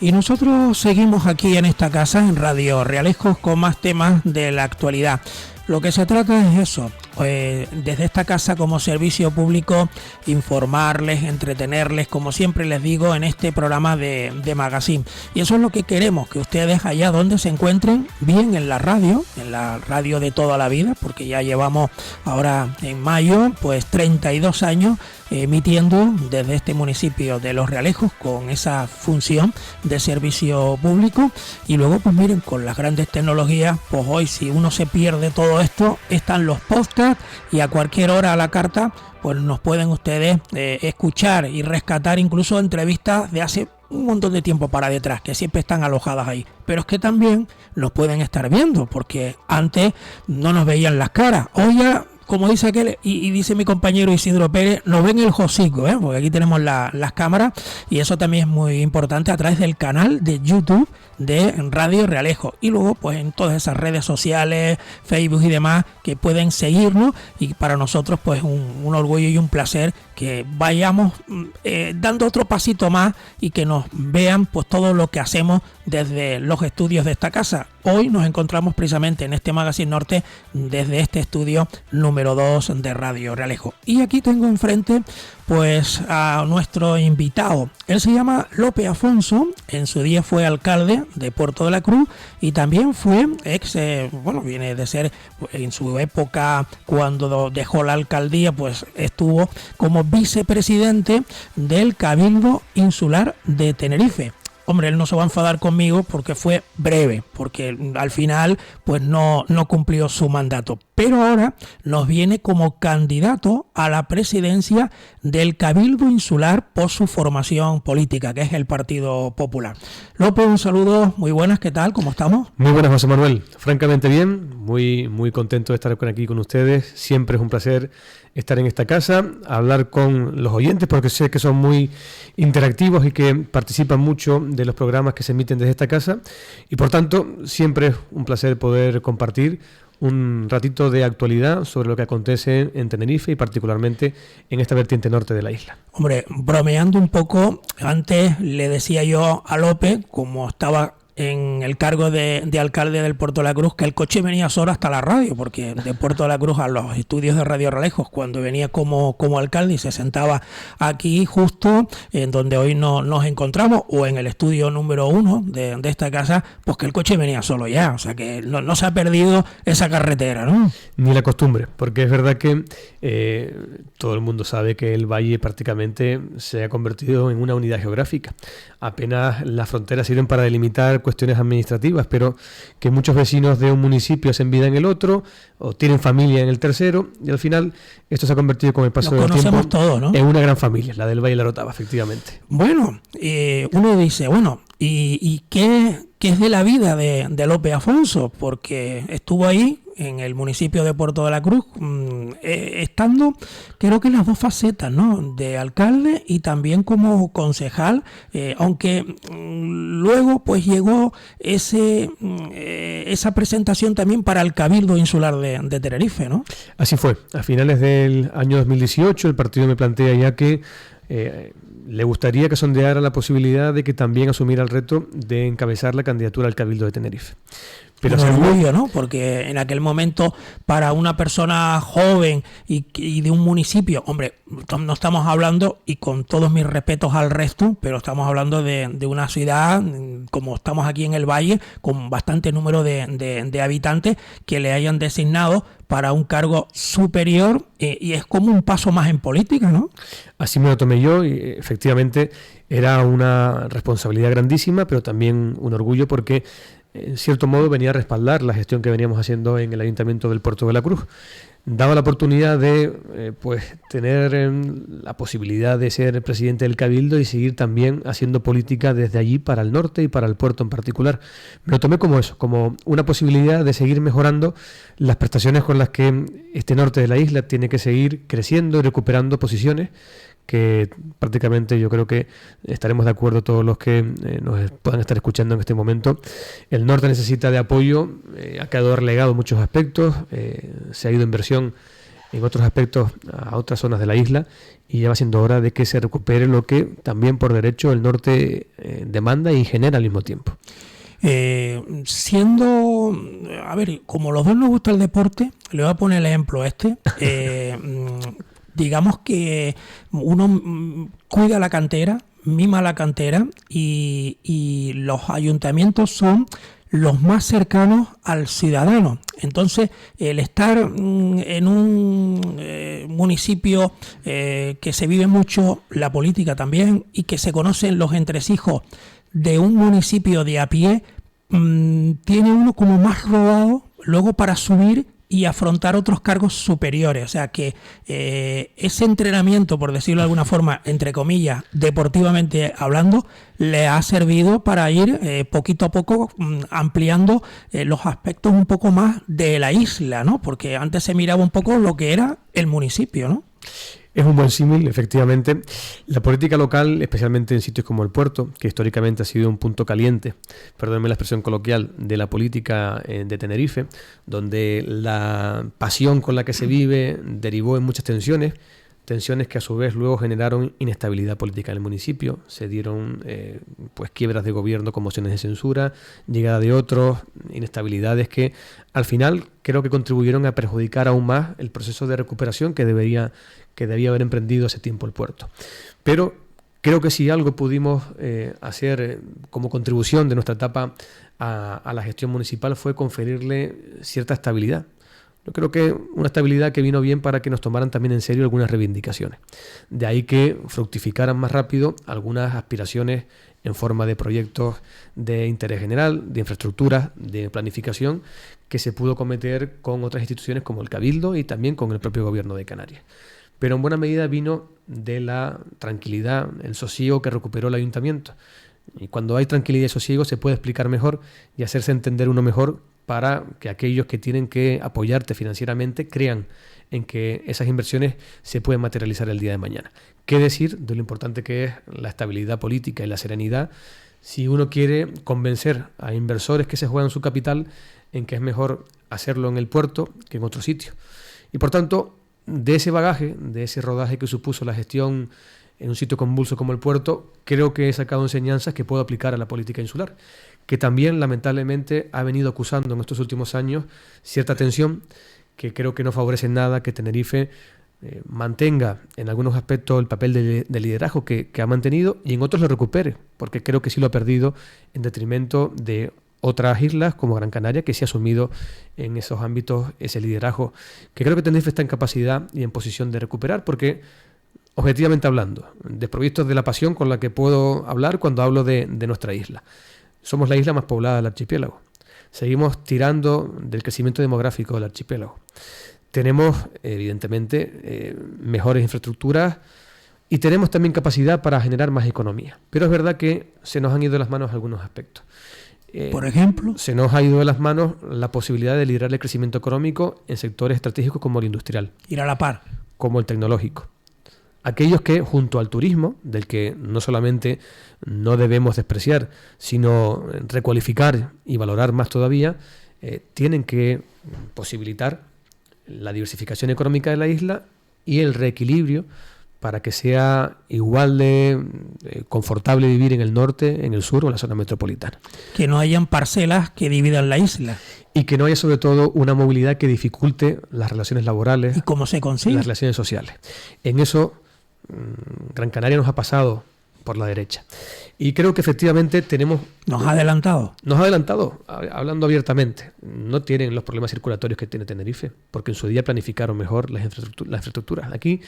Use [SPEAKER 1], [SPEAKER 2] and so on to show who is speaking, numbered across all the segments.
[SPEAKER 1] Y nosotros seguimos aquí en esta casa, en Radio Realejos, con más temas de la actualidad. Lo que se trata es eso, desde esta casa como servicio público, informarles, entretenerles, como siempre les digo, en este programa de Magazine. Y eso es lo que queremos, que ustedes allá donde se encuentren, bien en la radio de toda la vida, porque ya llevamos ahora en mayo, pues 32 años emitiendo desde este municipio de Los Realejos con esa función de servicio público. Y luego pues miren, con las grandes tecnologías, pues hoy si uno se pierde todo esto, están los podcasts y a cualquier hora a la carta pues nos pueden ustedes escuchar y rescatar incluso entrevistas de hace un montón de tiempo para detrás, que siempre están alojadas ahí, pero es que también los pueden estar viendo, porque antes no nos veían las caras, hoy ya, como dice aquel, y dice mi compañero Isidro Pérez, nos ven el hocico, porque aquí tenemos las cámaras, y eso también es muy importante a través del canal de YouTube de Radio Realejo, y luego pues en todas esas redes sociales, Facebook y demás, que pueden seguirnos, y para nosotros pues un orgullo y un placer que vayamos dando otro pasito más y que nos vean pues todo lo que hacemos desde los estudios de esta casa. Hoy nos encontramos precisamente en este Magazine Norte desde este estudio número 2 de Radio Realejo. Y aquí tengo enfrente pues a nuestro invitado. Él se llama Lope Afonso, en su día fue alcalde de Puerto de la Cruz y también fue viene de ser en su época cuando dejó la alcaldía, pues estuvo como vicepresidente del Cabildo Insular de Tenerife. Hombre, él no se va a enfadar conmigo porque fue breve, porque al final pues no cumplió su mandato. Pero ahora nos viene como candidato a la presidencia del Cabildo Insular por su formación política, que es el Partido Popular. López, un saludo, muy buenas, ¿qué tal? ¿Cómo estamos?
[SPEAKER 2] Muy buenas, José Manuel. Francamente bien, muy contento de estar aquí con ustedes. Siempre es un placer estar en esta casa, hablar con los oyentes, porque sé que son muy interactivos y que participan mucho de los programas que se emiten desde esta casa. Y por tanto, siempre es un placer poder compartir un ratito de actualidad sobre lo que acontece en Tenerife y particularmente en esta vertiente norte de la isla.
[SPEAKER 1] Hombre, bromeando un poco, antes le decía yo a López, como estaba en el cargo de alcalde del Puerto de la Cruz, que el coche venía solo hasta la radio, porque de Puerto de la Cruz a los estudios de Radio Realejos, cuando venía como alcalde y se sentaba aquí justo en donde hoy nos encontramos, o en el estudio número 1 de esta casa, pues que el coche venía solo ya, o sea que no se ha perdido esa carretera, ¿no?
[SPEAKER 2] Ni la costumbre, porque es verdad que todo el mundo sabe que el valle prácticamente se ha convertido en una unidad geográfica. Apenas las fronteras sirven para delimitar cuestiones administrativas, pero que muchos vecinos de un municipio hacen vida en el otro o tienen familia en el tercero, y al final esto se ha convertido con el paso del tiempo
[SPEAKER 1] todos, ¿no?
[SPEAKER 2] En una gran familia, la del Valle de la Orotava, efectivamente.
[SPEAKER 1] Bueno, uno dice, ¿y qué es de la vida de Lope Afonso? Porque estuvo ahí en el municipio de Puerto de la Cruz, estando creo que en las dos facetas, ¿no? De alcalde y también como concejal, aunque luego pues llegó esa presentación también para el Cabildo Insular de Tenerife, ¿no?
[SPEAKER 2] Así fue. A finales del año 2018 el partido me plantea ya que le gustaría que sondeara la posibilidad de que también asumiera el reto de encabezar la candidatura al Cabildo de Tenerife. Pero
[SPEAKER 1] un orgullo, ¿no? Porque en aquel momento, para una persona joven y de un municipio, hombre, no estamos hablando, y con todos mis respetos al resto, pero estamos hablando de una ciudad, como estamos aquí en el Valle, con bastante número de habitantes, que le hayan designado para un cargo superior, y es como un paso más en política, ¿no?
[SPEAKER 2] Así me lo tomé yo, y efectivamente era una responsabilidad grandísima, pero también un orgullo porque en cierto modo venía a respaldar la gestión que veníamos haciendo en el Ayuntamiento del Puerto de la Cruz. Daba la oportunidad de tener la posibilidad de ser presidente del Cabildo y seguir también haciendo política desde allí para el norte y para el puerto en particular. Me lo tomé como eso, como una posibilidad de seguir mejorando las prestaciones con las que este norte de la isla tiene que seguir creciendo y recuperando posiciones que prácticamente yo creo que estaremos de acuerdo todos los que nos puedan estar escuchando en este momento. El norte necesita de apoyo, ha quedado relegado en muchos aspectos, se ha ido inversión en otros aspectos a otras zonas de la isla, y ya va siendo hora de que se recupere lo que también por derecho el norte demanda y genera al mismo tiempo.
[SPEAKER 1] A ver, como los dos nos gusta el deporte, le voy a poner el ejemplo digamos que uno cuida la cantera, mima la cantera, y los ayuntamientos son los más cercanos al ciudadano. Entonces, el estar en un municipio que se vive mucho la política también, y que se conocen los entresijos de un municipio de a pie, tiene uno como más rodado luego para subir y afrontar otros cargos superiores. O sea que ese entrenamiento, por decirlo de alguna forma, entre comillas, deportivamente hablando, le ha servido para ir poquito a poco ampliando los aspectos un poco más de la isla, ¿no? Porque antes se miraba un poco lo que era el municipio, ¿no?
[SPEAKER 2] Es un buen símil, efectivamente. La política local, especialmente en sitios como el puerto, que históricamente ha sido un punto caliente, perdónenme la expresión coloquial, de la política de Tenerife, donde la pasión con la que se vive derivó en muchas tensiones que a su vez luego generaron inestabilidad política en el municipio. Se dieron pues quiebras de gobierno con mociones de censura, llegada de otros, inestabilidades que al final creo que contribuyeron a perjudicar aún más el proceso de recuperación que debía haber emprendido hace tiempo el puerto. Pero creo que si algo pudimos hacer como contribución de nuestra etapa a la gestión municipal fue conferirle cierta estabilidad. Yo creo que una estabilidad que vino bien para que nos tomaran también en serio algunas reivindicaciones. De ahí que fructificaran más rápido algunas aspiraciones en forma de proyectos de interés general, de infraestructuras, de planificación, que se pudo cometer con otras instituciones como el Cabildo y también con el propio Gobierno de Canarias. Pero en buena medida vino de la tranquilidad, el sosiego que recuperó el ayuntamiento. Y cuando hay tranquilidad y sosiego se puede explicar mejor y hacerse entender uno mejor para que aquellos que tienen que apoyarte financieramente crean en que esas inversiones se pueden materializar el día de mañana. ¿Qué decir de lo importante que es la estabilidad política y la serenidad si uno quiere convencer a inversores que se juegan su capital en que es mejor hacerlo en el puerto que en otro sitio? Y por tanto, de ese bagaje, de ese rodaje que supuso la gestión en un sitio convulso como el puerto, creo que he sacado enseñanzas que puedo aplicar a la política insular, que también lamentablemente ha venido acusando en estos últimos años cierta tensión que creo que no favorece en nada que Tenerife mantenga en algunos aspectos el papel de liderazgo que ha mantenido y en otros lo recupere, porque creo que sí lo ha perdido en detrimento de otras islas como Gran Canaria, que sí ha asumido en esos ámbitos ese liderazgo, que creo que Tenerife está en capacidad y en posición de recuperar, porque objetivamente hablando, desprovistos de la pasión con la que puedo hablar cuando hablo de nuestra isla. Somos la isla más poblada del archipiélago. Seguimos tirando del crecimiento demográfico del archipiélago. Tenemos, evidentemente, mejores infraestructuras y tenemos también capacidad para generar más economía. Pero es verdad que se nos han ido de las manos algunos aspectos.
[SPEAKER 1] Por ejemplo,
[SPEAKER 2] se nos ha ido de las manos la posibilidad de liderar el crecimiento económico en sectores estratégicos como el industrial.
[SPEAKER 1] Ir a la par.
[SPEAKER 2] Como el tecnológico. Aquellos que, junto al turismo, del que no solamente no debemos despreciar, sino recualificar y valorar más todavía, tienen que posibilitar la diversificación económica de la isla y el reequilibrio para que sea igual de confortable vivir en el norte, en el sur o en la zona metropolitana.
[SPEAKER 1] Que no hayan parcelas que dividan la isla.
[SPEAKER 2] Y que no haya sobre todo una movilidad que dificulte las relaciones laborales.
[SPEAKER 1] ¿Y cómo se consigue?
[SPEAKER 2] Las relaciones sociales. En eso Gran Canaria nos ha pasado por la derecha. Y creo que efectivamente tenemos...
[SPEAKER 1] Nos ha adelantado,
[SPEAKER 2] hablando abiertamente. No tienen los problemas circulatorios que tiene Tenerife, porque en su día planificaron mejor las infraestructuras. Aquí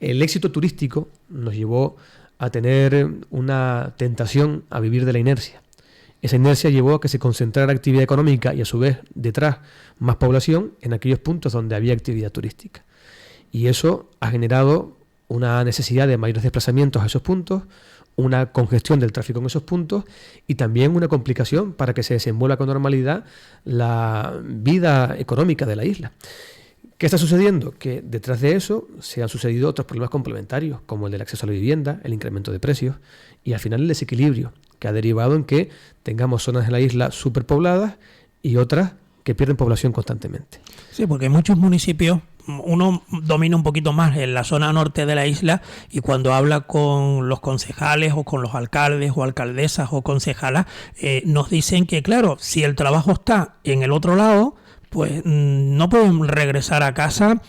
[SPEAKER 2] el éxito turístico nos llevó a tener una tentación a vivir de la inercia. Esa inercia llevó a que se concentrara actividad económica y a su vez detrás más población en aquellos puntos donde había actividad turística. Y eso ha generado una necesidad de mayores desplazamientos a esos puntos, una congestión del tráfico en esos puntos y también una complicación para que se desenvuelva con normalidad la vida económica de la isla. ¿Qué está sucediendo? Que detrás de eso se han sucedido otros problemas complementarios, como el del acceso a la vivienda, el incremento de precios y al final el desequilibrio, que ha derivado en que tengamos zonas de la isla superpobladas y otras que pierden población constantemente.
[SPEAKER 1] Sí, porque muchos municipios uno domina un poquito más en la zona norte de la isla y cuando habla con los concejales o con los alcaldes o alcaldesas o concejalas, nos dicen que, claro, si el trabajo está en el otro lado, pues no pueden regresar a casa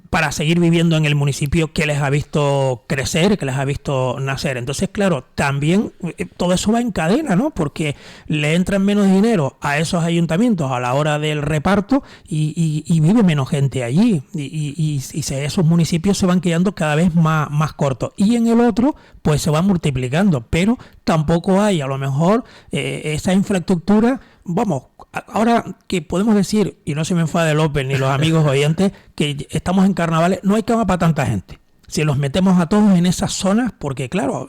[SPEAKER 1] para seguir viviendo en el municipio que les ha visto crecer, que les ha visto nacer. Entonces, claro, también todo eso va en cadena, ¿no? Porque le entran menos dinero a esos ayuntamientos a la hora del reparto y vive menos gente allí. Y esos municipios se van quedando cada vez más cortos. Y en el otro, pues se va multiplicando. Pero tampoco hay, a lo mejor, esa infraestructura. Vamos, ahora que podemos decir, y no se me enfade López ni los amigos oyentes, que estamos en carnavales, no hay cama para tanta gente. Si los metemos a todos en esas zonas, porque claro,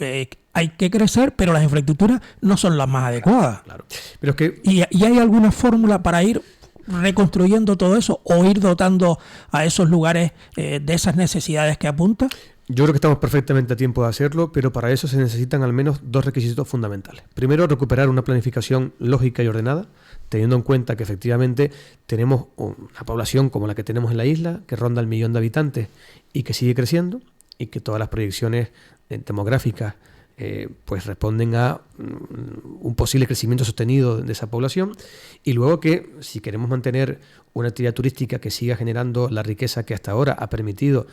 [SPEAKER 1] hay que crecer, pero las infraestructuras no son las más adecuadas.
[SPEAKER 2] Claro. Pero es que...
[SPEAKER 1] ¿Y hay alguna fórmula para ir reconstruyendo todo eso o ir dotando a esos lugares de esas necesidades que apunta?
[SPEAKER 2] Yo creo que estamos perfectamente a tiempo de hacerlo, pero para eso se necesitan al menos dos requisitos fundamentales. Primero, recuperar una planificación lógica y ordenada, teniendo en cuenta que efectivamente tenemos una población como la que tenemos en la isla, que ronda el 1.000.000 de habitantes y que sigue creciendo, y que todas las proyecciones demográficas pues responden a un posible crecimiento sostenido de esa población. Y luego que si queremos mantener una actividad turística que siga generando la riqueza que hasta ahora ha permitido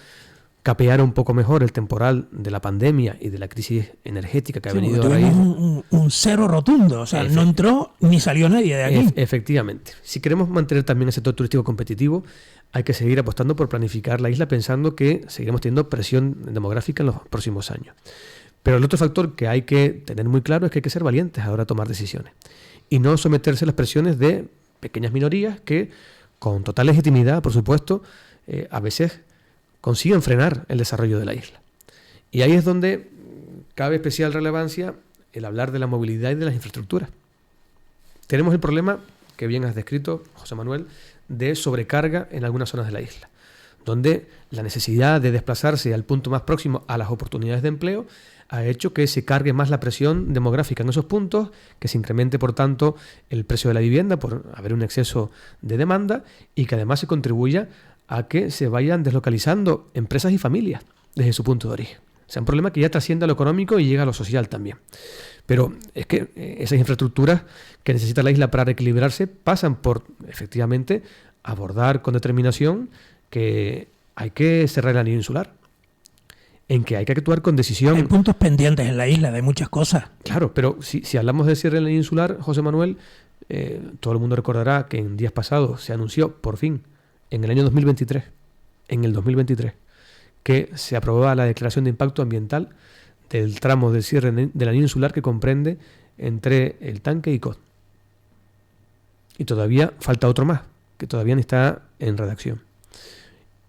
[SPEAKER 2] capear un poco mejor el temporal de la pandemia y de la crisis energética que ha venido a raíz.
[SPEAKER 1] Un cero rotundo, o sea, no entró ni salió nadie de aquí.
[SPEAKER 2] Efectivamente. Si queremos mantener también el sector turístico competitivo, hay que seguir apostando por planificar la isla pensando que seguiremos teniendo presión demográfica en los próximos años. Pero el otro factor que hay que tener muy claro es que hay que ser valientes a la hora de tomar decisiones y no someterse a las presiones de pequeñas minorías que, con total legitimidad, por supuesto, a veces consiguen frenar el desarrollo de la isla. Y ahí es donde cabe especial relevancia el hablar de la movilidad y de las infraestructuras. Tenemos el problema, que bien has descrito, José Manuel, de sobrecarga en algunas zonas de la isla, donde la necesidad de desplazarse al punto más próximo a las oportunidades de empleo ha hecho que se cargue más la presión demográfica en esos puntos, que se incremente, por tanto, el precio de la vivienda por haber un exceso de demanda y que además se contribuya a que se vayan deslocalizando empresas y familias desde su punto de origen. O sea, un problema que ya trasciende a lo económico y llega a lo social también. Pero es que esas infraestructuras que necesita la isla para reequilibrarse pasan por, efectivamente, abordar con determinación que hay que cerrar el anillo insular, en que hay que actuar con decisión.
[SPEAKER 1] Hay puntos pendientes en la isla de muchas cosas.
[SPEAKER 2] Claro, pero si hablamos de cierre del anillo insular, José Manuel, todo el mundo recordará que en días pasados se anunció, por fin, en el año 2023, que se aprobaba la declaración de impacto ambiental del tramo del cierre del anillo insular que comprende entre el tanque y Cod. Y todavía falta otro más, que todavía no está en redacción.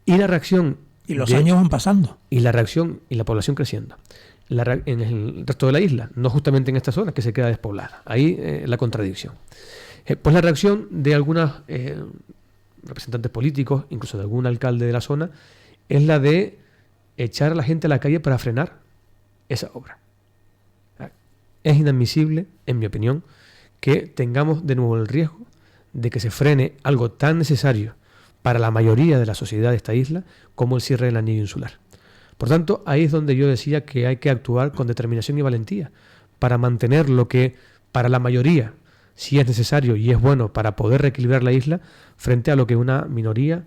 [SPEAKER 2] Y la reacción...
[SPEAKER 1] Y los años van pasando.
[SPEAKER 2] Y la reacción y la población creciendo. En el resto de la isla, no justamente en esta zona que se queda despoblada. Ahí la contradicción. Pues la reacción de algunos representantes políticos, incluso de algún alcalde de la zona, es la de echar a la gente a la calle para frenar esa obra. Es inadmisible, en mi opinión, que tengamos de nuevo el riesgo de que se frene algo tan necesario para la mayoría de la sociedad de esta isla como el cierre del anillo insular. Por tanto, ahí es donde yo decía que hay que actuar con determinación y valentía para mantener lo que para la mayoría sí es necesario y es bueno para poder reequilibrar la isla frente a lo que una minoría,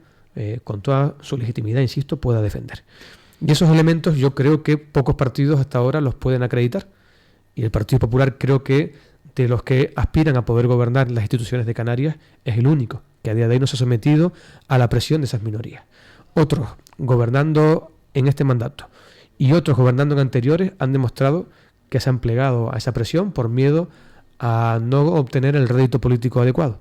[SPEAKER 2] con toda su legitimidad, insisto, pueda defender. Y esos elementos yo creo que pocos partidos hasta ahora los pueden acreditar. Y el Partido Popular creo que de los que aspiran a poder gobernar las instituciones de Canarias es el único que a día de hoy no se ha sometido a la presión de esas minorías. Otros gobernando en este mandato y otros gobernando en anteriores han demostrado que se han plegado a esa presión por miedo a no obtener el rédito político adecuado.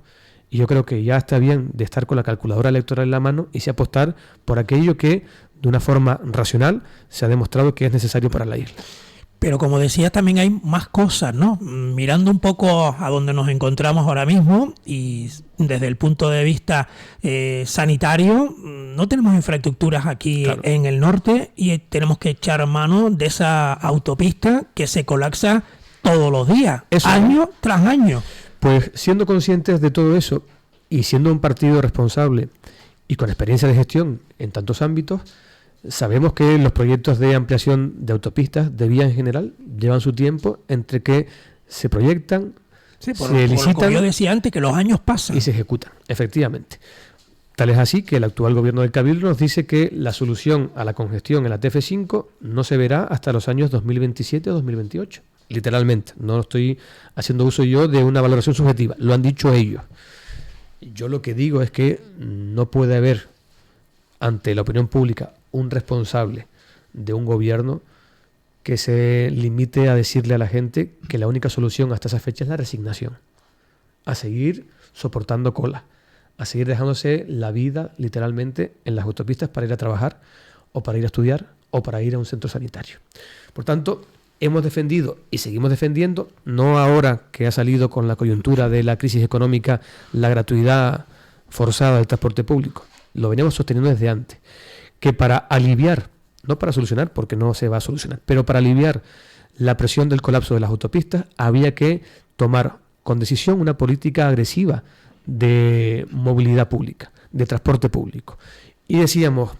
[SPEAKER 2] Y yo creo que ya está bien de estar con la calculadora electoral en la mano y sí apostar por aquello que de una forma racional se ha demostrado que es necesario para la isla.
[SPEAKER 1] Pero como decía, también hay más cosas, ¿no? Mirando un poco a donde nos encontramos ahora mismo y desde el punto de vista sanitario, no tenemos infraestructuras aquí en el norte y tenemos que echar mano de esa autopista que se colapsa todos los días, año tras año.
[SPEAKER 2] Pues siendo conscientes de todo eso y siendo un partido responsable y con experiencia de gestión en tantos ámbitos, sabemos que los proyectos de ampliación de autopistas, de vías en general, llevan su tiempo entre que se proyectan,
[SPEAKER 1] se
[SPEAKER 2] licitan,
[SPEAKER 1] como yo decía antes, que los años pasan
[SPEAKER 2] y se ejecutan, efectivamente. Tal es así que el actual gobierno del Cabildo nos dice que la solución a la congestión en la TF5 no se verá hasta los años 2027 o 2028. Literalmente, no estoy haciendo uso yo de una valoración subjetiva, lo han dicho ellos. Yo lo que digo es que no puede haber ante la opinión pública un responsable de un gobierno que se limite a decirle a la gente que la única solución hasta esa fecha es la resignación, a seguir soportando cola, a seguir dejándose la vida literalmente en las autopistas para ir a trabajar o para ir a estudiar o para ir a un centro sanitario. Por tanto, hemos defendido y seguimos defendiendo, no ahora que ha salido con la coyuntura de la crisis económica, la gratuidad forzada del transporte público, lo veníamos sosteniendo desde antes, que para aliviar, no para solucionar, porque no se va a solucionar, pero para aliviar la presión del colapso de las autopistas, había que tomar con decisión una política agresiva de movilidad pública, de transporte público. Y decíamos,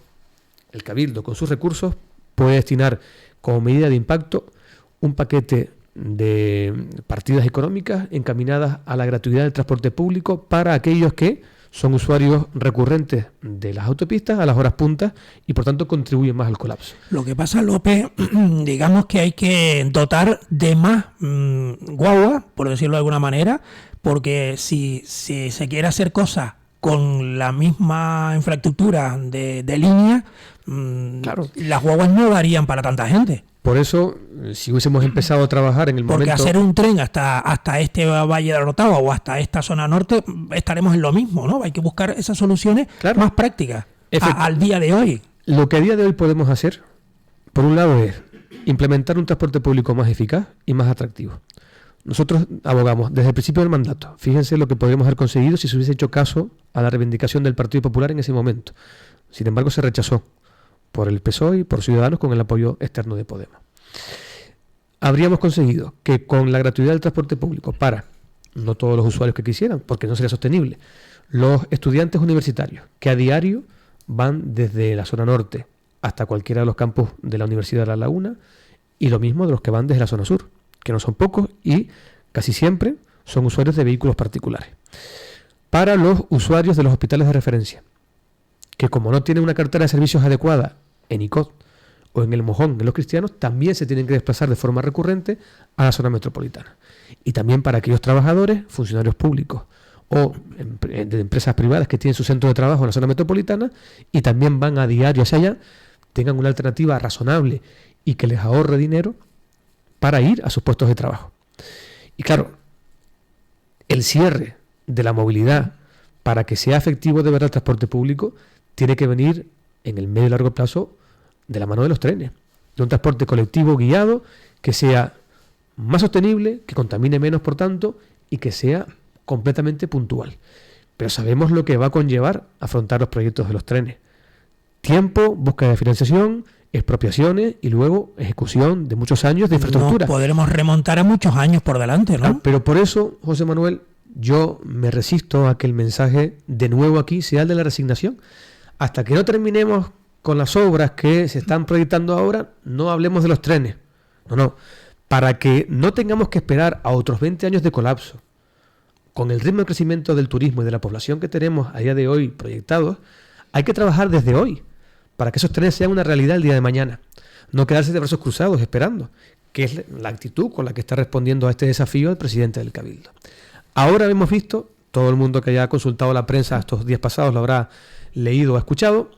[SPEAKER 2] el Cabildo con sus recursos puede destinar como medida de impacto un paquete de partidas económicas encaminadas a la gratuidad del transporte público para aquellos que son usuarios recurrentes de las autopistas a las horas puntas y por tanto contribuyen más al colapso.
[SPEAKER 1] Lo que pasa, López, digamos que hay que dotar de más guagua, por decirlo de alguna manera, porque si se quiere hacer cosas con la misma infraestructura de línea, claro, las guaguas no darían para tanta gente.
[SPEAKER 2] Por eso, si hubiésemos empezado a trabajar en el momento...
[SPEAKER 1] Porque hacer un tren hasta este Valle de Orotava o hasta esta zona norte, estaremos en lo mismo, ¿no? Hay que buscar esas soluciones más prácticas al día de hoy.
[SPEAKER 2] Lo que a día de hoy podemos hacer, por un lado, es implementar un transporte público más eficaz y más atractivo. Nosotros abogamos desde el principio del mandato. Fíjense lo que podríamos haber conseguido si se hubiese hecho caso a la reivindicación del Partido Popular en ese momento. Sin embargo, se rechazó por el PSOE y por Ciudadanos con el apoyo externo de Podemos. Habríamos conseguido que con la gratuidad del transporte público para, no todos los usuarios que quisieran, porque no sería sostenible, los estudiantes universitarios que a diario van desde la zona norte hasta cualquiera de los campus de la Universidad de La Laguna, y lo mismo de los que van desde la zona sur, que no son pocos y casi siempre son usuarios de vehículos particulares. Para los usuarios de los hospitales de referencia, que como no tienen una cartera de servicios adecuada en ICOT o en El Mojón, en Los Cristianos, también se tienen que desplazar de forma recurrente a la zona metropolitana. Y también para aquellos trabajadores, funcionarios públicos o de empresas privadas que tienen su centro de trabajo en la zona metropolitana y también van a diario hacia allá, tengan una alternativa razonable y que les ahorre dinero para ir a sus puestos de trabajo. Y claro, el cierre de la movilidad para que sea efectivo de verdad el transporte público tiene que venir en el medio y largo plazo de la mano de los trenes, de un transporte colectivo guiado que sea más sostenible, que contamine menos por tanto y que sea completamente puntual. Pero sabemos lo que va a conllevar afrontar los proyectos de los trenes. Tiempo, búsqueda de financiación, expropiaciones y luego ejecución de muchos años de infraestructura.
[SPEAKER 1] No podremos remontar a muchos años por delante, ¿no?
[SPEAKER 2] Claro, pero por eso, José Manuel, yo me resisto a que el mensaje de nuevo aquí sea el de la resignación. Hasta que no terminemos con las obras que se están proyectando ahora, no hablemos de los trenes. No. Para que no tengamos que esperar a otros 20 años de colapso, con el ritmo de crecimiento del turismo y de la población que tenemos a día de hoy proyectados, hay que trabajar desde hoy para que esos trenes sean una realidad el día de mañana. No quedarse de brazos cruzados esperando, que es la actitud con la que está respondiendo a este desafío el presidente del Cabildo. Ahora hemos visto, todo el mundo que haya consultado la prensa estos días pasados lo habrá leído o escuchado,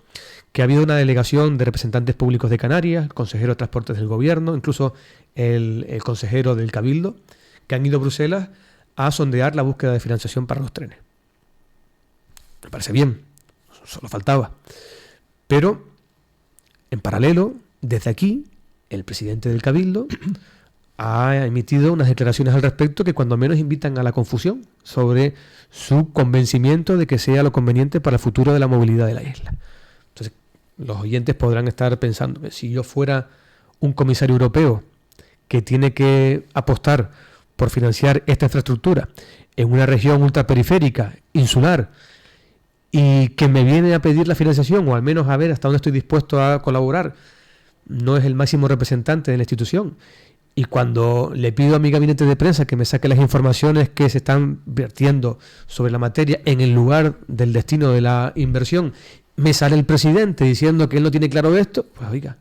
[SPEAKER 2] que ha habido una delegación de representantes públicos de Canarias, el consejero de Transportes del Gobierno, incluso el consejero del Cabildo, que han ido a Bruselas a sondear la búsqueda de financiación para los trenes. Me parece bien, solo faltaba. Pero, en paralelo, desde aquí, el presidente del Cabildo ha emitido unas declaraciones al respecto que cuando menos invitan a la confusión sobre su convencimiento de que sea lo conveniente para el futuro de la movilidad de la isla. Entonces, los oyentes podrán estar pensando, si yo fuera un comisario europeo que tiene que apostar por financiar esta infraestructura en una región ultraperiférica, insular, y que me viene a pedir la financiación, o al menos a ver hasta dónde estoy dispuesto a colaborar, no es el máximo representante de la institución. Y cuando le pido a mi gabinete de prensa que me saque las informaciones que se están vertiendo sobre la materia en el lugar del destino de la inversión, me sale el presidente diciendo que él no tiene claro esto, pues oiga,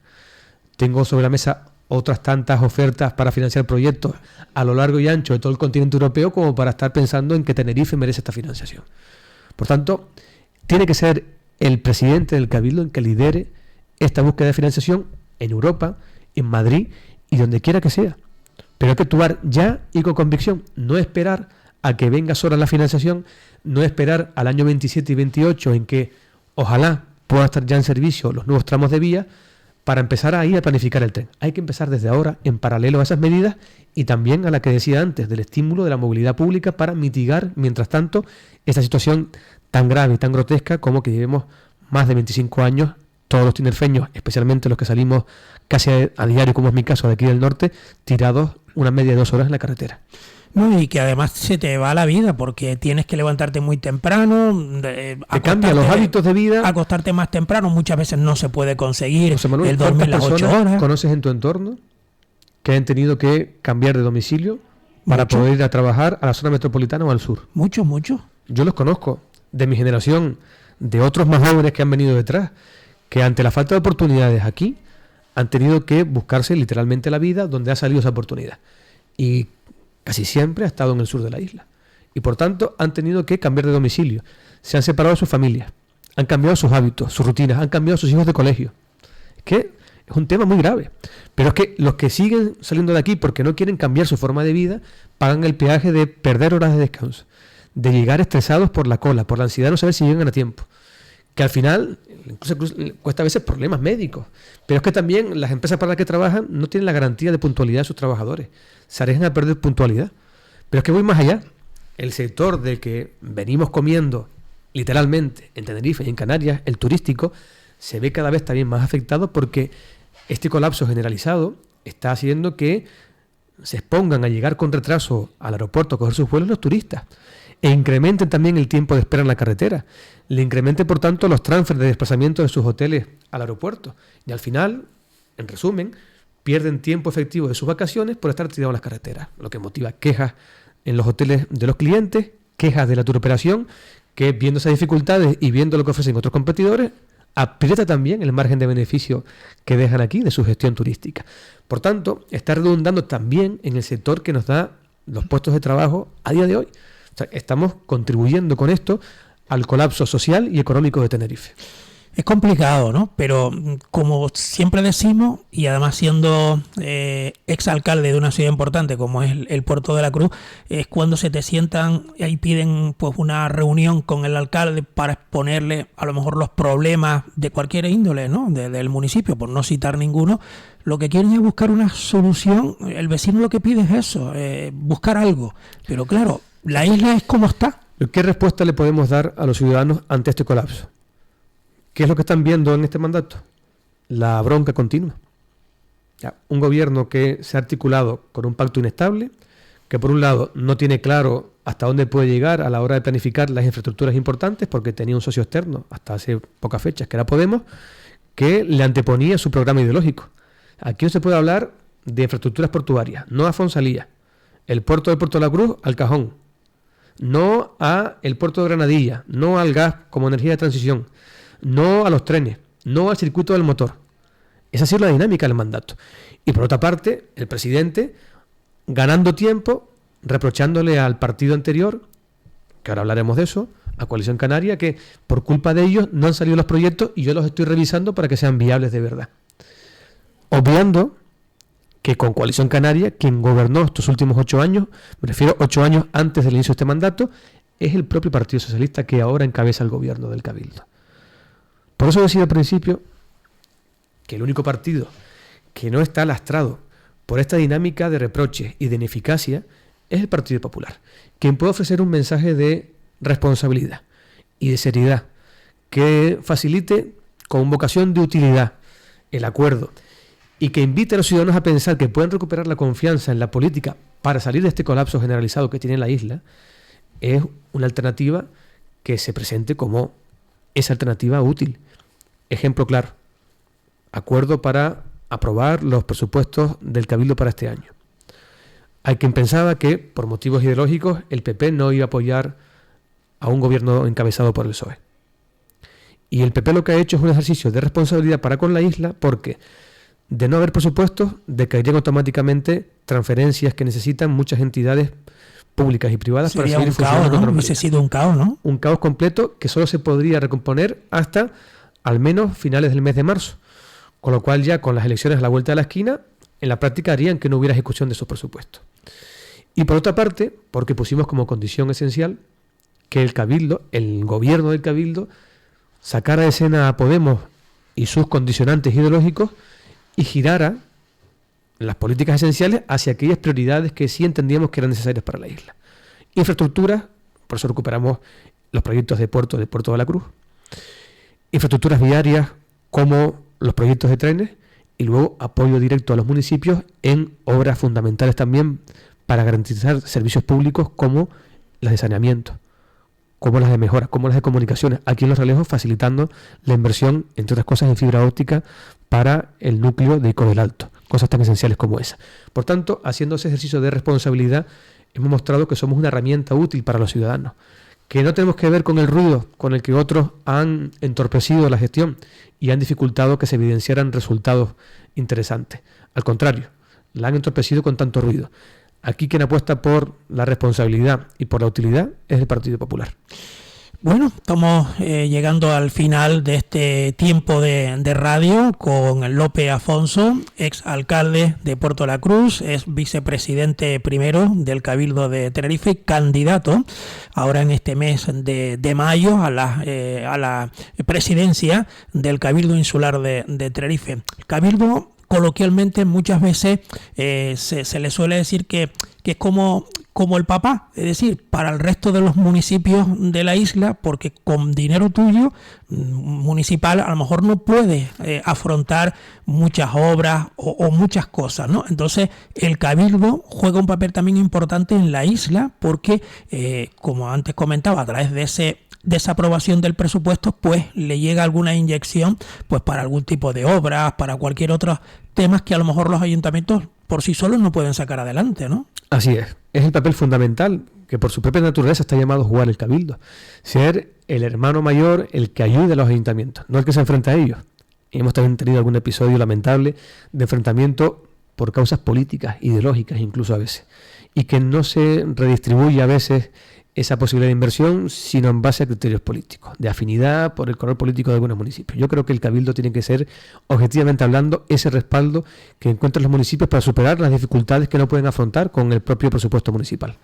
[SPEAKER 2] tengo sobre la mesa otras tantas ofertas para financiar proyectos a lo largo y ancho de todo el continente europeo como para estar pensando en que Tenerife merece esta financiación. Por tanto, tiene que ser el presidente del Cabildo el que lidere esta búsqueda de financiación en Europa, en Madrid y donde quiera que sea. Pero hay que actuar ya y con convicción, no esperar a que venga sola la financiación, no esperar al año 27 y 28 en que ojalá puedan estar ya en servicio los nuevos tramos de vía para empezar a ir a planificar el tren. Hay que empezar desde ahora en paralelo a esas medidas y también a la que decía antes del estímulo de la movilidad pública para mitigar, mientras tanto, esta situación tan grave y tan grotesca como que llevemos más de 25 años, todos los tinerfeños, especialmente los que salimos casi a diario, como es mi caso de aquí del norte, tirados una media de 2 horas en la carretera.
[SPEAKER 1] No, y que además se te va la vida porque tienes que levantarte muy temprano,
[SPEAKER 2] te cambia los hábitos de vida.
[SPEAKER 1] Acostarte más temprano muchas veces no se puede conseguir.
[SPEAKER 2] José Manuel,
[SPEAKER 1] el dormir las 8 horas.
[SPEAKER 2] ¿Conoces en tu entorno que han tenido que cambiar de domicilio para poder ir a trabajar a la zona metropolitana o al sur?
[SPEAKER 1] Muchos.
[SPEAKER 2] Yo los conozco, de mi generación, de otros más jóvenes que han venido detrás, que ante la falta de oportunidades aquí han tenido que buscarse literalmente la vida donde ha salido esa oportunidad. Y casi siempre ha estado en el sur de la isla. Y por tanto han tenido que cambiar de domicilio. Se han separado de sus familias. Han cambiado sus hábitos, sus rutinas. Han cambiado sus hijos de colegio. Es que es un tema muy grave. Pero es que los que siguen saliendo de aquí porque no quieren cambiar su forma de vida, pagan el peaje de perder horas de descanso. De llegar estresados por la cola, por la ansiedad de no saber si llegan a tiempo. Que al final incluso cuesta a veces problemas médicos. Pero es que también las empresas para las que trabajan no tienen la garantía de puntualidad de sus trabajadores. Se arriesgan a perder puntualidad. Pero es que voy más allá. El sector del que venimos comiendo literalmente en Tenerife y en Canarias, el turístico, se ve cada vez también más afectado porque este colapso generalizado está haciendo que se expongan a llegar con retraso al aeropuerto a coger sus vuelos los turistas. E incrementen también el tiempo de espera en la carretera. Le incrementen, por tanto, los transfers de desplazamiento de sus hoteles al aeropuerto. Y al final, en resumen, pierden tiempo efectivo de sus vacaciones por estar tirados en las carreteras, lo que motiva quejas en los hoteles de los clientes, quejas de la turoperación, que viendo esas dificultades y viendo lo que ofrecen otros competidores, aprieta también el margen de beneficio que dejan aquí de su gestión turística. Por tanto, está redundando también en el sector que nos da los puestos de trabajo a día de hoy. O sea, estamos contribuyendo con esto al colapso social y económico de Tenerife.
[SPEAKER 1] Es complicado, ¿no? Pero como siempre decimos, y además siendo exalcalde de una ciudad importante como es el Puerto de la Cruz, es cuando se te sientan y piden pues una reunión con el alcalde para exponerle a lo mejor los problemas de cualquier índole, ¿no? Del municipio, por no citar ninguno. Lo que quieren es buscar una solución. El vecino lo que pide es eso, buscar algo. Pero claro, la isla es como está.
[SPEAKER 2] ¿Qué respuesta le podemos dar a los ciudadanos ante este colapso? ¿Qué es lo que están viendo en este mandato? La bronca continua. Un gobierno que se ha articulado con un pacto inestable, que por un lado no tiene claro hasta dónde puede llegar a la hora de planificar las infraestructuras importantes, porque tenía un socio externo hasta hace pocas fechas, que era Podemos, que le anteponía su programa ideológico. Aquí no se puede hablar de infraestructuras portuarias, no a Fonsalía, el puerto de Puerto de la Cruz al cajón, no a el puerto de Granadilla, no al gas como energía de transición, no a los trenes, no al circuito del motor. Esa ha sido la dinámica del mandato. Y por otra parte, el presidente ganando tiempo, reprochándole al partido anterior, que ahora hablaremos de eso, a Coalición Canaria, que por culpa de ellos no han salido los proyectos y yo los estoy revisando para que sean viables de verdad. Obviando que con Coalición Canaria, quien gobernó estos últimos 8 años, me refiero 8 años antes del inicio de este mandato, es el propio Partido Socialista que ahora encabeza el gobierno del Cabildo. Por eso decía al principio que el único partido que no está lastrado por esta dinámica de reproches y de ineficacia es el Partido Popular, quien puede ofrecer un mensaje de responsabilidad y de seriedad que facilite con vocación de utilidad el acuerdo y que invite a los ciudadanos a pensar que pueden recuperar la confianza en la política para salir de este colapso generalizado que tiene la isla. Es una alternativa que se presente como esa alternativa útil. Ejemplo claro, acuerdo para aprobar los presupuestos del Cabildo para este año. Hay quien pensaba que, por motivos ideológicos, el PP no iba a apoyar a un gobierno encabezado por el PSOE. Y el PP lo que ha hecho es un ejercicio de responsabilidad para con la isla, porque de no haber presupuestos, decaerían automáticamente transferencias que necesitan muchas entidades públicas y privadas.
[SPEAKER 1] Sería
[SPEAKER 2] para seguir funcionando.
[SPEAKER 1] Caos, ¿no? Hubiese sido un caos, ¿no?
[SPEAKER 2] Un caos completo que solo se podría recomponer hasta al menos finales del mes de marzo. Con lo cual ya con las elecciones a la vuelta de la esquina, en la práctica harían que no hubiera ejecución de esos presupuestos. Y por otra parte, porque pusimos como condición esencial que el Cabildo, el gobierno del Cabildo, sacara de escena a Podemos y sus condicionantes ideológicos y girara las políticas esenciales hacia aquellas prioridades que sí entendíamos que eran necesarias para la isla. Infraestructuras, por eso recuperamos los proyectos de Puerto de la Cruz. Infraestructuras viarias como los proyectos de trenes y luego apoyo directo a los municipios en obras fundamentales también para garantizar servicios públicos como las de saneamiento, como las de mejora, como las de comunicaciones, aquí en Los Realejos facilitando la inversión, entre otras cosas, en fibra óptica para el núcleo de Ico del Alto, cosas tan esenciales como esa. Por tanto, haciendo ese ejercicio de responsabilidad, hemos mostrado que somos una herramienta útil para los ciudadanos, que no tenemos que ver con el ruido con el que otros han entorpecido la gestión y han dificultado que se evidenciaran resultados interesantes. Al contrario, la han entorpecido con tanto ruido. Aquí quien apuesta por la responsabilidad y por la utilidad es el Partido Popular.
[SPEAKER 1] Bueno, estamos llegando al final de este tiempo de radio con Lope Afonso, ex alcalde de Puerto de la Cruz, es vicepresidente primero del Cabildo de Tenerife, candidato ahora en este mes de mayo a la presidencia del Cabildo Insular de Tenerife. El Cabildo, coloquialmente, muchas veces se le suele decir que es como el papá, es decir, para el resto de los municipios de la isla, porque con dinero tuyo municipal a lo mejor no puedes afrontar muchas obras o muchas cosas, ¿no? Entonces el Cabildo juega un papel también importante en la isla porque, como antes comentaba, a través de esa aprobación del presupuesto, pues le llega alguna inyección pues para algún tipo de obras, para cualquier otro temas que a lo mejor los ayuntamientos por sí solos no pueden sacar adelante, ¿no?
[SPEAKER 2] Así es el papel fundamental que por su propia naturaleza está llamado a jugar el Cabildo. Ser el hermano mayor, el que ayude a los ayuntamientos, no el que se enfrenta a ellos. Y hemos también tenido algún episodio lamentable de enfrentamiento por causas políticas, ideológicas incluso a veces, y que no se redistribuye a veces esa posibilidad de inversión, sino en base a criterios políticos, de afinidad por el color político de algunos municipios. Yo creo que el Cabildo tiene que ser, objetivamente hablando, ese respaldo que encuentran los municipios para superar las dificultades que no pueden afrontar con el propio presupuesto municipal.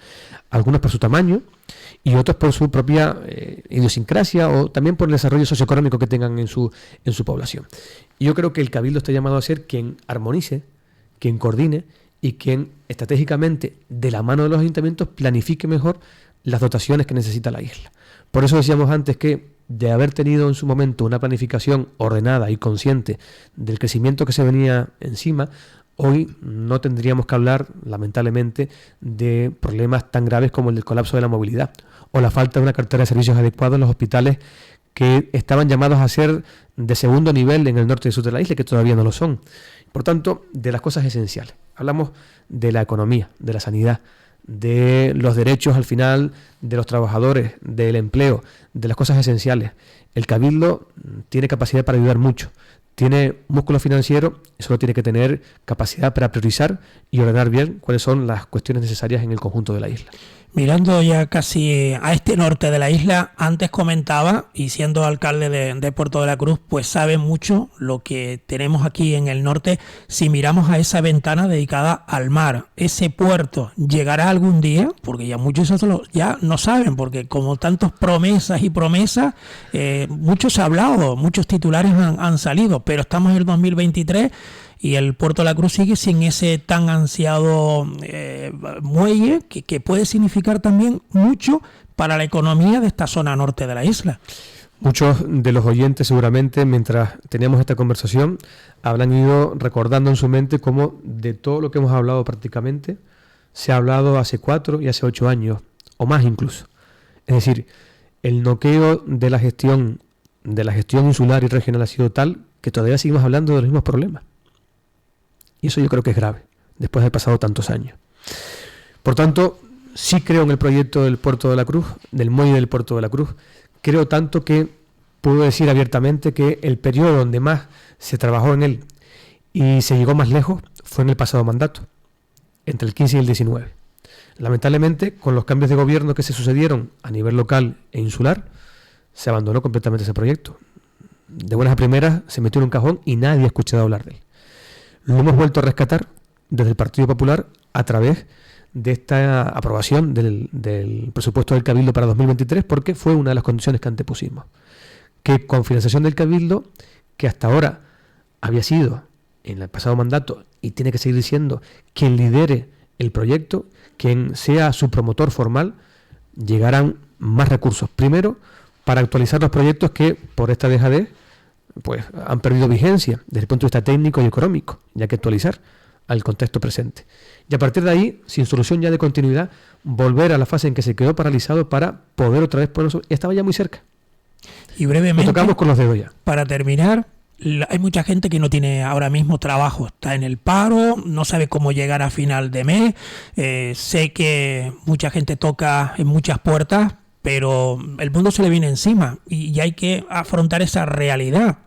[SPEAKER 2] Algunos por su tamaño y otros por su propia idiosincrasia o también por el desarrollo socioeconómico que tengan en su población. Y yo creo que el Cabildo está llamado a ser quien armonice, quien coordine y quien estratégicamente, de la mano de los ayuntamientos, planifique mejor las dotaciones que necesita la isla. Por eso decíamos antes que de haber tenido en su momento una planificación ordenada y consciente del crecimiento que se venía encima, hoy no tendríamos que hablar, lamentablemente, de problemas tan graves como el del colapso de la movilidad o la falta de una cartera de servicios adecuados en los hospitales que estaban llamados a ser de segundo nivel en el norte y sur de la isla, que todavía no lo son. Por tanto, de las cosas esenciales. Hablamos de la economía, de la sanidad, de los derechos al final de los trabajadores, del empleo, de las cosas esenciales. El Cabildo tiene capacidad para ayudar mucho, tiene músculo financiero y solo tiene que tener capacidad para priorizar y ordenar bien cuáles son las cuestiones necesarias en el conjunto de la isla.
[SPEAKER 1] Mirando ya casi a este norte de la isla, antes comentaba, y siendo alcalde de Puerto de la Cruz, pues sabe mucho lo que tenemos aquí en el norte. Si miramos a esa ventana dedicada al mar, ese puerto llegará algún día, porque ya muchos ya no saben, porque como tantas promesas y promesas, muchos se ha hablado, muchos titulares han salido, pero estamos en el 2023 y el Puerto de la Cruz sigue sin ese tan ansiado muelle que puede significar también mucho para la economía de esta zona norte de la isla.
[SPEAKER 2] Muchos de los oyentes seguramente, mientras teníamos esta conversación, habrán ido recordando en su mente cómo de todo lo que hemos hablado prácticamente se ha hablado hace 4 y hace 8 años, o más incluso. Es decir, el noqueo de la gestión de la gestión insular y regional ha sido tal que todavía seguimos hablando de los mismos problemas. Y eso yo creo que es grave, después de haber pasado tantos años. Por tanto, sí creo en el proyecto del Puerto de la Cruz, del muelle del Puerto de la Cruz. Creo tanto que puedo decir abiertamente que el periodo donde más se trabajó en él y se llegó más lejos fue en el pasado mandato, entre el 15 y el 19. Lamentablemente, con los cambios de gobierno que se sucedieron a nivel local e insular, se abandonó completamente ese proyecto. De buenas a primeras se metió en un cajón y nadie ha escuchado hablar de él. Lo hemos vuelto a rescatar desde el Partido Popular a través de esta aprobación del presupuesto del Cabildo para 2023, porque fue una de las condiciones que antepusimos. Que con financiación del Cabildo, que hasta ahora había sido en el pasado mandato y tiene que seguir siendo quien lidere el proyecto, quien sea su promotor formal, llegarán más recursos. Primero, para actualizar los proyectos que por esta dejadez pues han perdido vigencia desde el punto de vista técnico y económico, y hay que actualizar al contexto presente. Y a partir de ahí, sin solución ya de continuidad, volver a la fase en que se quedó paralizado para poder otra vez ponerlo. Estaba ya muy cerca.
[SPEAKER 1] Y brevemente,
[SPEAKER 2] lo tocamos con los dedos ya.
[SPEAKER 1] Para terminar, hay mucha gente que no tiene ahora mismo trabajo, está en el paro, no sabe cómo llegar a final de mes. Sé que mucha gente toca en muchas puertas, pero el mundo se le viene encima y hay que afrontar esa realidad.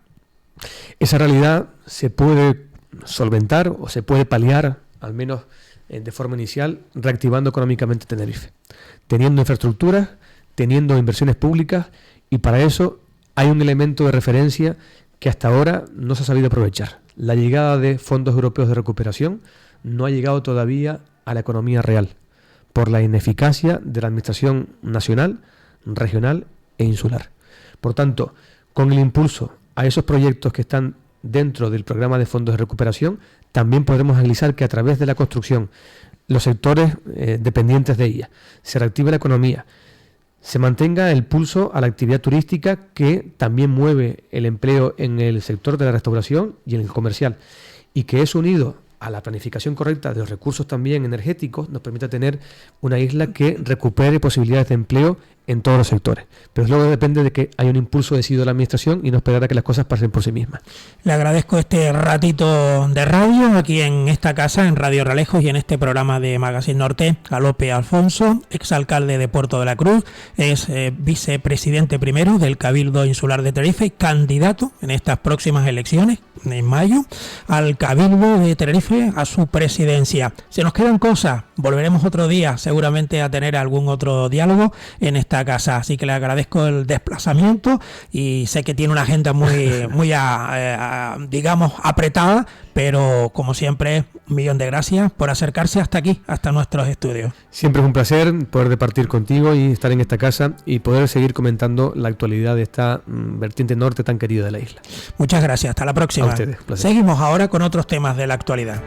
[SPEAKER 2] Esa realidad se puede solventar o se puede paliar, al menos de forma inicial, reactivando económicamente Tenerife, teniendo infraestructuras, teniendo inversiones públicas, y para eso hay un elemento de referencia que hasta ahora no se ha sabido aprovechar. La llegada de fondos europeos de recuperación no ha llegado todavía a la economía real, por la ineficacia de la administración nacional, regional e insular. Por tanto, con el impulso a esos proyectos que están dentro del programa de fondos de recuperación, también podremos agilizar que a través de la construcción, los sectores dependientes de ella, se reactive la economía, se mantenga el pulso a la actividad turística que también mueve el empleo en el sector de la restauración y en el comercial, y que es unido a la planificación correcta de los recursos también energéticos, nos permite tener una isla que recupere posibilidades de empleo en todos los sectores. Pero luego depende de que haya un impulso decidido de la administración y no esperar a que las cosas pasen por sí mismas.
[SPEAKER 1] Le agradezco este ratito de radio aquí en esta casa, en Radio Realejos, y en este programa de Magazine Norte, a Lope Alfonso, exalcalde de Puerto de la Cruz, es vicepresidente primero del Cabildo Insular de Tenerife, candidato en estas próximas elecciones, en mayo, al Cabildo de Tenerife, a su presidencia. Se nos quedan cosas, volveremos otro día seguramente a tener algún otro diálogo en esta casa, así que le agradezco el desplazamiento y sé que tiene una agenda muy digamos apretada, pero como siempre, un millón de gracias por acercarse hasta aquí, hasta nuestros estudios.
[SPEAKER 2] Siempre es un placer poder departir contigo y estar en esta casa y poder seguir comentando la actualidad de esta vertiente norte tan querida de la isla.
[SPEAKER 1] Muchas gracias, hasta la próxima.
[SPEAKER 2] A ustedes, placer.
[SPEAKER 1] Seguimos ahora con otros temas de la actualidad.